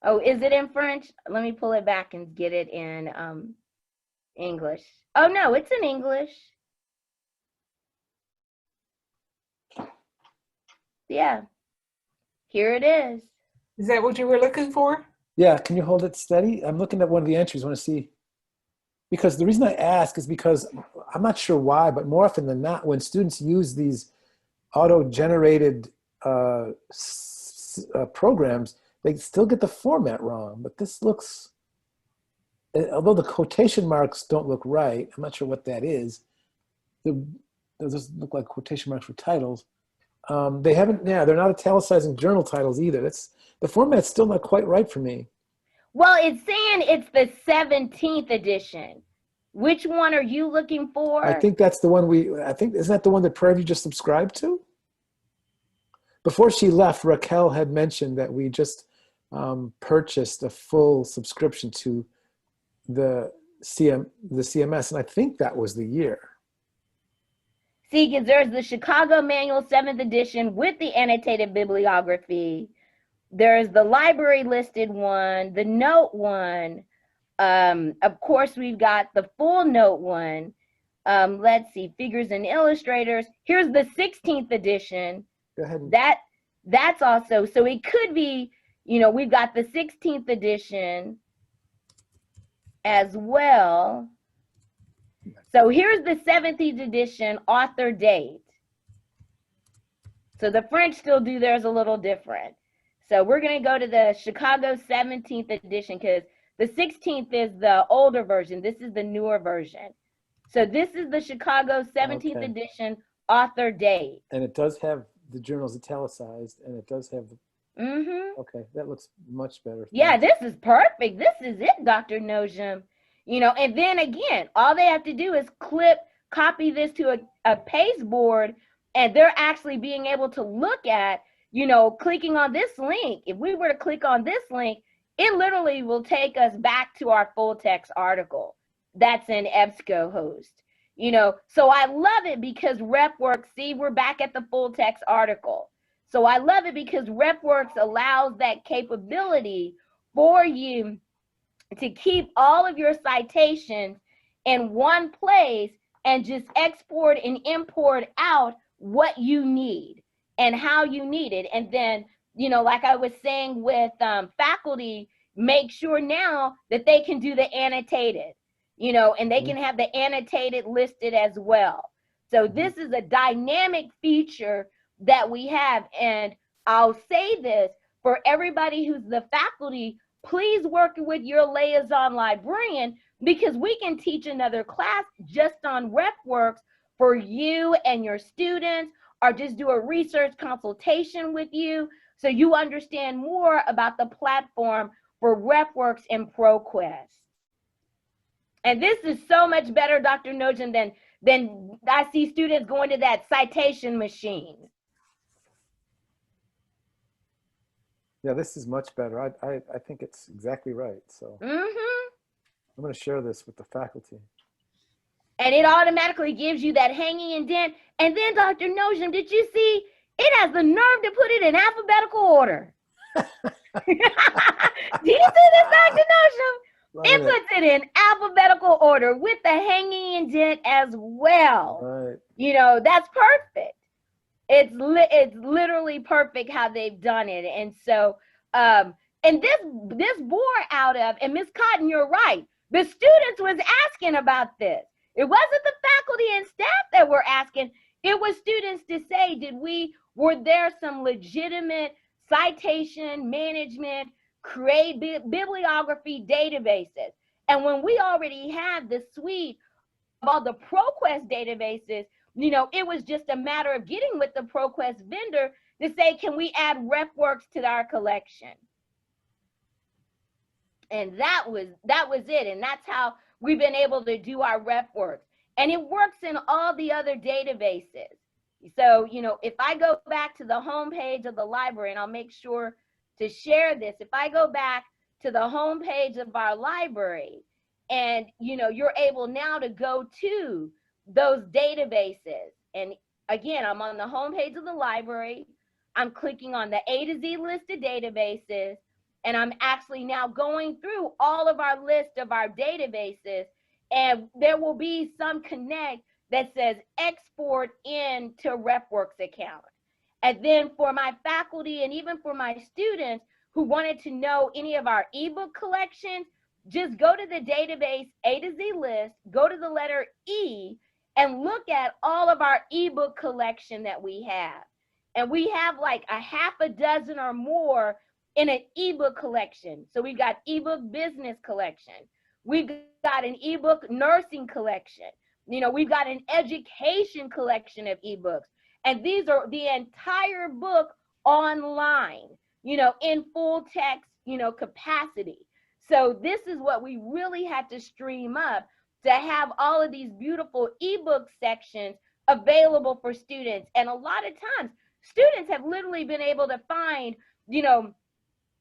Oh, is it in French? Let me pull it back and get it in English. Oh no, it's in English. Yeah, here it is. Is that what you were looking for? Yeah, can you hold it steady? I'm looking at one of the entries. I want to see. Because the reason I ask is because I'm not sure why, but more often than not, when students use these auto-generated programs, they still get the format wrong. But this looks, although the quotation marks don't look right, I'm not sure what that is. Those look like quotation marks for titles. They haven't, yeah, they're not italicizing journal titles either. The format's still not quite right for me. Well, it's saying it's the 17th edition. Which one are you looking for? I think that's the one isn't that the one that Prairie just subscribed to? Before she left, Raquel had mentioned that we just purchased a full subscription to the CMS, and I think that was the year. See, because there's the Chicago Manual 7th edition with the annotated bibliography. There's the library listed one, the note one. Of course, we've got the full note one. Let's see, figures and illustrators. Here's the 16th edition. Go ahead. That's also, so it could be, you know, we've got the 16th edition as well. So here's the 17th edition author date. So the French still do theirs a little different. So we're going to go to the Chicago 17th edition because the 16th is the older version. This is the newer version. So this is the Chicago 17th Okay. edition author date. And it does have the journals italicized, and it does have the, okay, that looks much better. Yeah, this is perfect. This is it, Dr. Nojum. You know, and then again, all they have to do is copy this to a pasteboard, and they're actually being able to look at, you know, clicking on this link. If we were to click on this link, it literally will take us back to our full text article that's in EBSCO host. You know, so I love it because RepWorks, see, we're back at the full text article. So I love it because RepWorks allows that capability for you to keep all of your citations in one place and just export and import out what you need and how you need it. And then, you know, like I was saying with faculty, make sure now that they can do the annotated, you know, and they can have the annotated listed as well. So this is a dynamic feature that we have. And I'll say this for everybody who's the faculty, please work with your liaison librarian, because we can teach another class just on RepWorks for you and your students, or just do a research consultation with you so you understand more about the platform for RepWorks and ProQuest. And this is so much better, Dr. Nojin, than I see students going to that citation machine. Yeah, this is much better. I think it's exactly right. So I'm going to share this with the faculty. And it automatically gives you that hanging indent. And then, Dr. Nojin, did you see it has the nerve to put it in alphabetical order? Do you see this, Dr. Nojin? It puts it in alphabetical order with the hanging indent as well. Right. You know, that's perfect. It's literally perfect how they've done it. And so, and this bore out of, and Ms. Cotton, you're right, the students was asking about this. It wasn't the faculty and staff that were asking. It was students to say, were there some legitimate citation management, create bibliography databases? And when we already have the suite of all the ProQuest databases, you know, it was just a matter of getting with the ProQuest vendor to say, can we add RepWorks to our collection? And that was it. And that's how we've been able to do our RepWorks. And it works in all the other databases. So, you know, if I go back to the homepage of the library, and I'll make sure to share this, if I go back to the homepage of our library, and, you know, you're able now to go to those databases. And again, I'm on the homepage of the library. I'm clicking on the A to Z list of databases, and I'm actually now going through all of our list of our databases, and there will be some connect that says export into RepWorks account. And then for my faculty and even for my students who wanted to know any of our ebook collections, just go to the database A to Z list, go to the letter E, and look at all of our ebook collection that we have. And we have like a half a dozen or more in an ebook collection. So we've got ebook business collection. We've got an ebook nursing collection. You know, we've got an education collection of ebooks. And these are the entire book online, you know, in full text, you know, capacity. So this is what we really had to stream up to have all of these beautiful ebook sections available for students. And a lot of times students have literally been able to find, you know,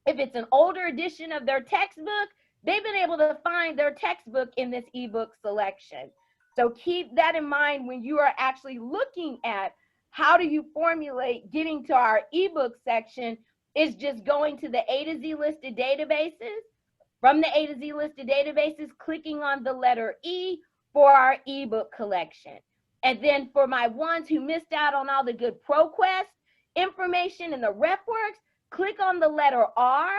if it's an older edition of their textbook, they've been able to find their textbook in this ebook selection. So keep that in mind when you are actually looking at how do you formulate getting to our ebook section. Is just going to the A to Z listed databases. From the A to Z listed databases, clicking on the letter E for our ebook collection. And then for my ones who missed out on all the good ProQuest information in the RepWorks, click on the letter R,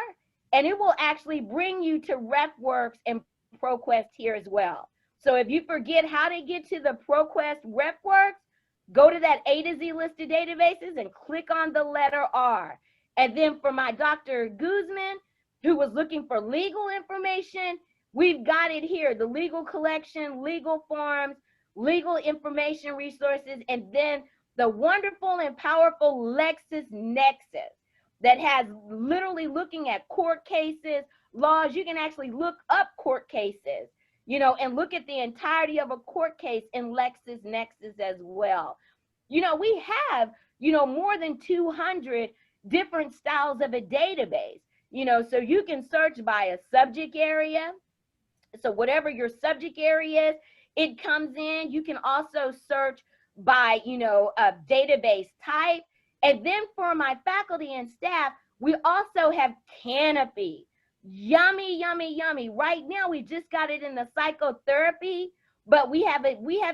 and it will actually bring you to RepWorks and ProQuest here as well. So if you forget how to get to the ProQuest RepWorks, go to that A to Z listed databases and click on the letter R. And then for my Dr. Guzman, who was looking for legal information, we've got it here, the legal collection, legal forms, legal information resources, and then the wonderful and powerful LexisNexis that has literally looking at court cases, laws. You can actually look up court cases, you know, and look at the entirety of a court case in LexisNexis as well. You know, we have, you know, more than 200 different styles of a database, you know, so you can search by a subject area. So whatever your subject area is, it comes in. You can also search by, you know, a database type. And then for my faculty and staff, we also have Canopy. Yummy, yummy, yummy. Right now, we just got it in the psychotherapy, but we have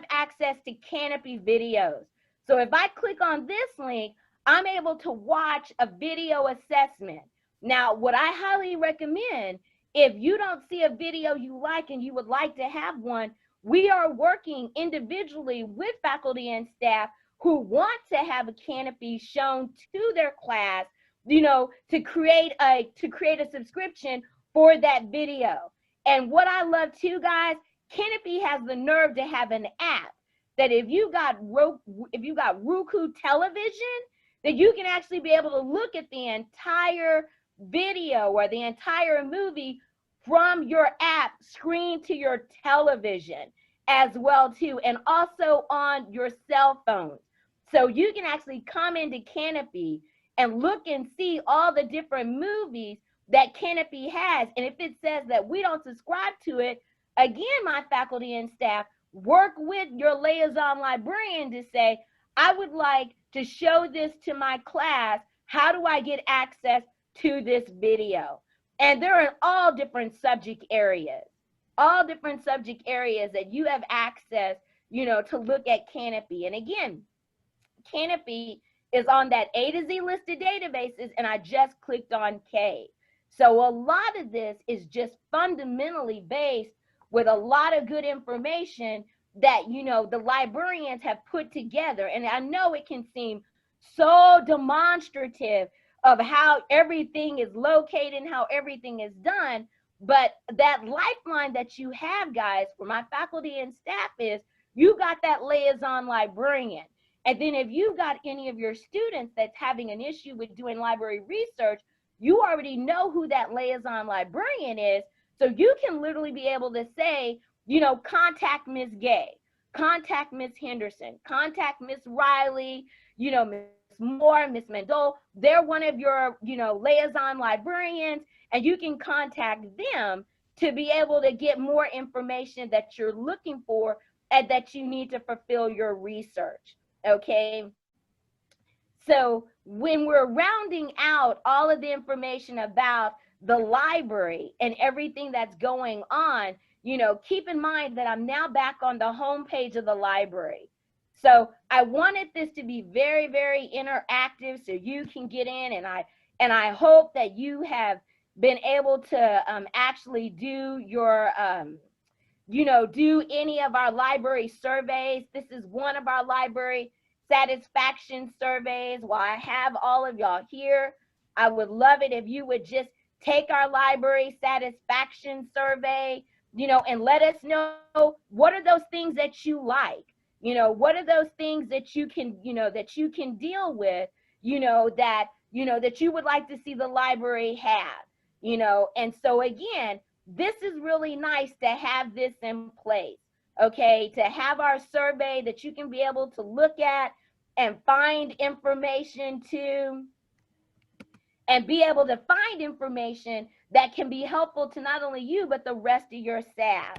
access to Canopy videos. So if I click on this link, I'm able to watch a video assessment. Now, what I highly recommend, if you don't see a video you like and you would like to have one, we are working individually with faculty and staff who want to have a Canopy shown to their class, you know, to create a subscription for that video. And what I love too, guys, Canopy has the nerve to have an app that if you got Roku television, that you can actually be able to look at the entire video or the entire movie from your app screen to your television as well too, and also on your cell phones. So you can actually come into Canopy and look and see all the different movies that Canopy has. And if it says that we don't subscribe to it, again, my faculty and staff work with your liaison librarian to say, I would like to show this to my class. How do I get access to this video? And they're in all different subject areas that you have access, you know, to look at Canopy. And again, Canopy is on that A to Z list of databases, and I just clicked on K. So a lot of this is just fundamentally based with a lot of good information that, you know, the librarians have put together. And I know it can seem so demonstrative of how everything is located and how everything is done, but that lifeline that you have, guys, for my faculty and staff is you got that liaison librarian. And then if you got any of your students that's having an issue with doing library research, you already know who that liaison librarian is. So you can literally be able to say, you know, contact Ms. Gay, contact Ms. Henderson, contact Ms. Riley, you know, Ms. Moore, Ms. Mendel. They're one of your, you know, liaison librarians, and you can contact them to be able to get more information that you're looking for and that you need to fulfill your research. Okay. So when we're rounding out all of the information about the library and everything that's going on, you know, keep in mind that I'm now back on the home page of the library. So I wanted this to be very, very interactive so you can get in, and I hope that you have been able to actually do your, you know, do any of our library surveys. This is one of our library satisfaction surveys. While I have all of y'all here, I would love it if you would just take our library satisfaction survey, you know, and let us know what are those things that you like, you know, what are those things that you can, you know, that you can deal with, you know, that you would like to see the library have, you know. And so again, this is really nice to have this in place, okay, to have our survey that you can be able to look at and find information to, and be able to find information that can be helpful to not only you, but the rest of your staff.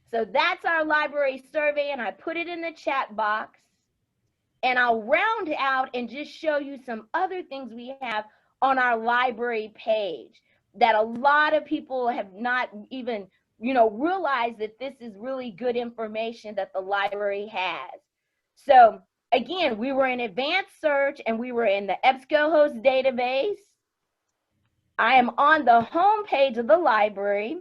So that's our library survey, and I put it in the chat box. And I'll round out and just show you some other things we have on our library page that a lot of people have not even, you know, realized that this is really good information that the library has. So again, we were in advanced search and we were in the EBSCOhost database. I am on the home page of the library.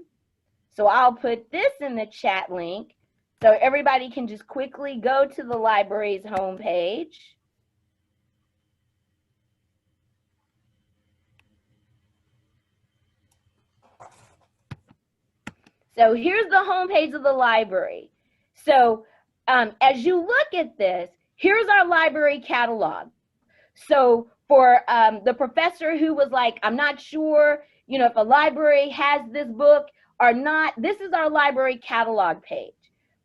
So I'll put this in the chat link so everybody can just quickly go to the library's homepage. So here's the homepage of the library. So as you look at this, here's our library catalog. So for the professor who was like, I'm not sure, you know, if a library has this book or not, this is our library catalog page.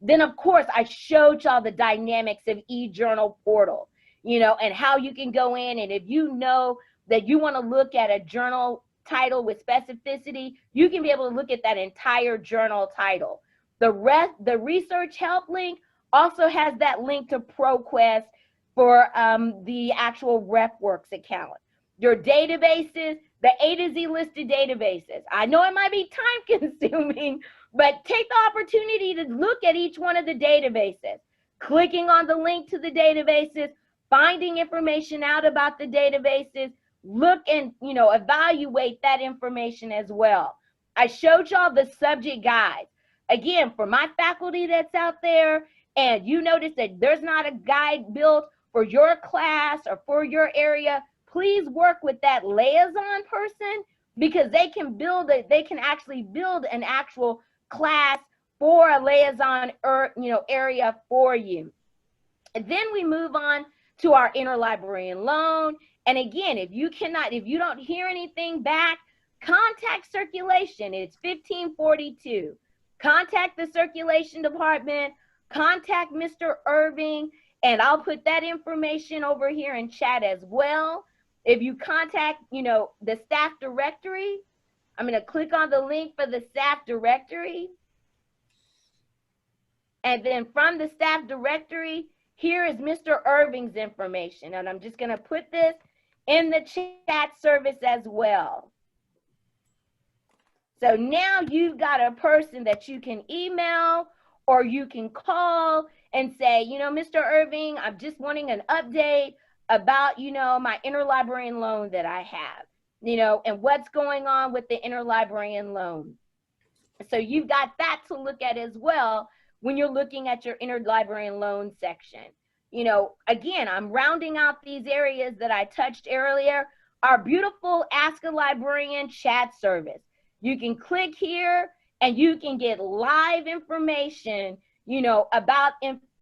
Then, of course, I showed y'all the dynamics of eJournal portal, you know, and how you can go in, and if you know that you want to look at a journal title with specificity, you can be able to look at that entire journal title. The research help link also has that link to ProQuest for the actual RefWorks account. Your databases, the A to Z listed databases. I know it might be time consuming, but take the opportunity to look at each one of the databases, clicking on the link to the databases, finding information out about the databases, look and, you know, evaluate that information as well. I showed y'all the subject guides. Again, for my faculty that's out there, and you notice that there's not a guide built for your class or for your area, please work with that liaison person, because they can actually build an actual class for a liaison area for you. And then we move on to our interlibrarian loan. And again, if you don't hear anything back, contact circulation. It's 1542. Contact the circulation department, contact Mr. Irving, and I'll put that information over here in chat as well. If you contact, the staff directory, I'm going to click on the link for the staff directory. And then from the staff directory, here is Mr. Irving's information. And I'm just going to put this in the chat service as well. So now you've got a person that you can email or you can call and say, Mr. Irving, I'm just wanting an update about, my interlibrarian loan that I have, and what's going on with the interlibrarian loan. So you've got that to look at as well when you're looking at your interlibrarian loan section. Again, I'm rounding out these areas that I touched earlier. Our beautiful Ask a Librarian chat service. You can click here and you can get live information,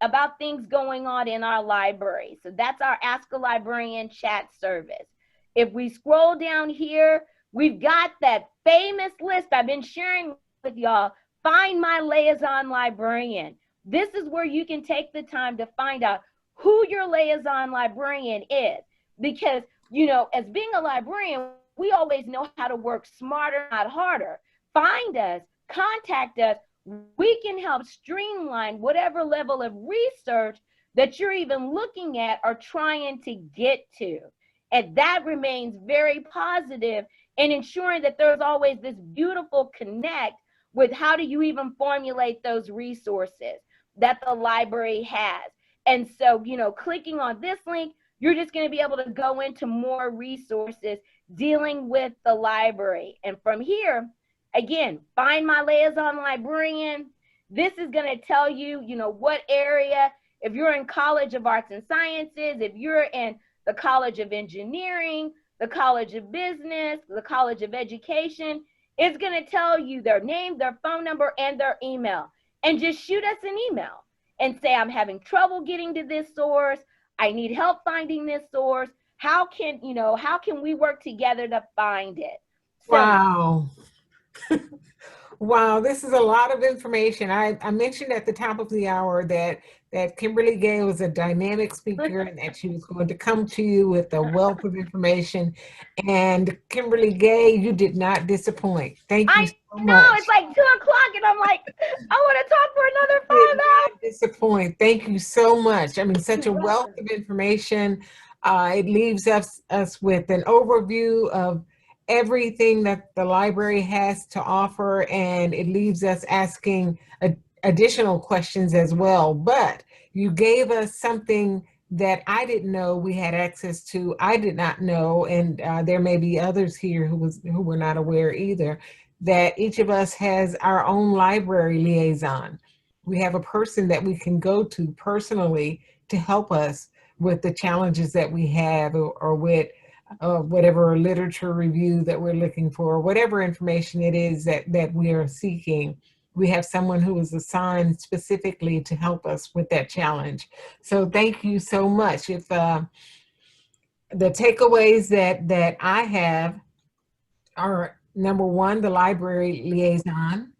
about things going on in our library. So that's our Ask a Librarian chat service. If we scroll down here, we've got that famous list I've been sharing with y'all. Find my liaison librarian. This is where you can take the time to find out who your liaison librarian is. Because, as being a librarian, we always know how to work smarter, not harder. Find us, contact us. We can help streamline whatever level of research that you're even looking at or trying to get to. And that remains very positive in ensuring that there's always this beautiful connect with how do you even formulate those resources that the library has. And so, clicking on this link, you're just going to be able to go into more resources dealing with the library. And from here, again, find my liaison librarian. This is going to tell you, what area, if you're in College of Arts and Sciences, if you're in the College of Engineering, the College of Business, the College of Education, it's going to tell you their name, their phone number, and their email. And just shoot us an email and say, I'm having trouble getting to this source. I need help finding this source. How can we work together to find it? So, wow. Wow, this is a lot of information. I mentioned at the top of the hour that Kimberly Gay was a dynamic speaker and that she was going to come to you with a wealth of information. And Kimberly Gay, you did not disappoint. Thank you so much. No, it's like 2 o'clock and I'm like, I want to talk for another 5 hours. Not disappoint. Thank you so much. I mean, such a wealth of information. It leaves us with an overview of everything that the library has to offer, and it leaves us asking additional questions as well. But you gave us something that I didn't know we had access to. I did not know, and there may be others here who were not aware either, that each of us has our own library liaison. We have a person that we can go to personally to help us with the challenges that we have, or with whatever literature review that we're looking for, whatever information it is that we are seeking. We have someone who is assigned specifically to help us with that challenge. So thank you so much. If the takeaways that I have are, number one, the library liaison.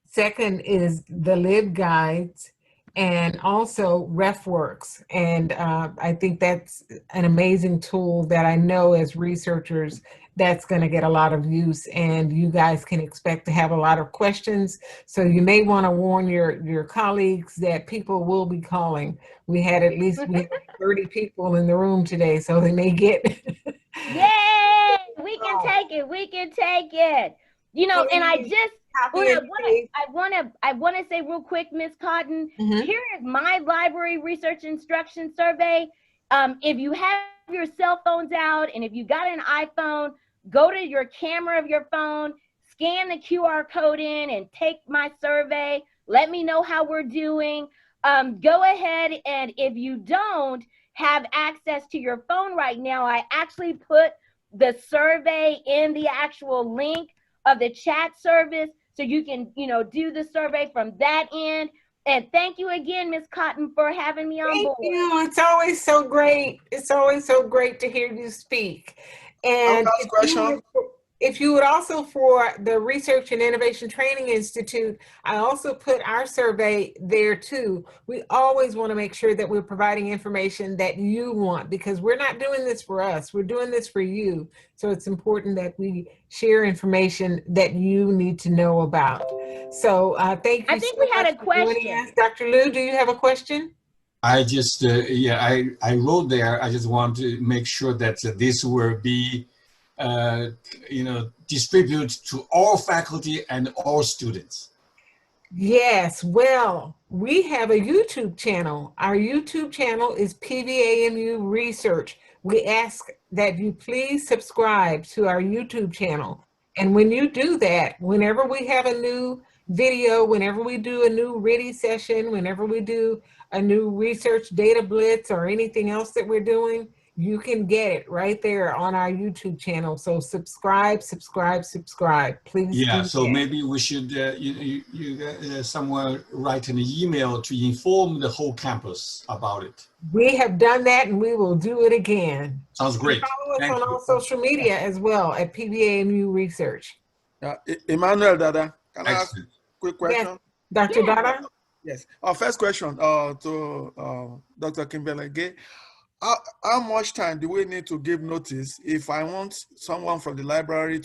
Second is the LibGuides. and also RefWorks. And I think that's an amazing tool that I know as researchers that's going to get a lot of use, and you guys can expect to have a lot of questions. So you may want to warn your colleagues that people will be calling. We had 30 people in the room today, so they may get. Yay! We can take it. We can take it. You know, and I just I want to say real quick, Ms. Cotton, here is my library research instruction survey. If you have your cell phones out and if you got an iPhone, go to your camera of your phone, scan the QR code in and take my survey. Let me know how we're doing. Go ahead, and if you don't have access to your phone right now, I actually put the survey in the actual link of the chat service, so you can, you know, do the survey from that end. And thank you again, Ms. Cotton, for having me on board. Thank you. It's always so great. It's always so great to hear you speak. And if you would also, for the Research and Innovation Training Institute, I also put our survey there too. We always want to make sure that we're providing information that you want, because we're not doing this for us. We're doing this for you. So it's important that we share information that you need to know about. So thank you. I think we had a question. Dr. Liu, do you have a question? I just, I wrote there, I just want to make sure that this will be distribute to all faculty and all students. Yes, well, we have a YouTube channel. Our YouTube channel is PVAMU Research. We ask that you please subscribe to our YouTube channel. And when you do that, whenever we have a new video, whenever we do a new RITI session, whenever we do a new research data blitz or anything else that we're doing, you can get it right there on our YouTube channel. So subscribe, please. Yeah, so maybe we should, someone write an email to inform the whole campus about it. We have done that, and we will do it again. Sounds great. Follow us on all social media as well at PVAMU Research. Emmanuel Dada, can I ask a quick question? Yes. Dr. Dada? Yes. Our first question to Dr. Kimberly. How much time do we need to give notice if I want someone from the library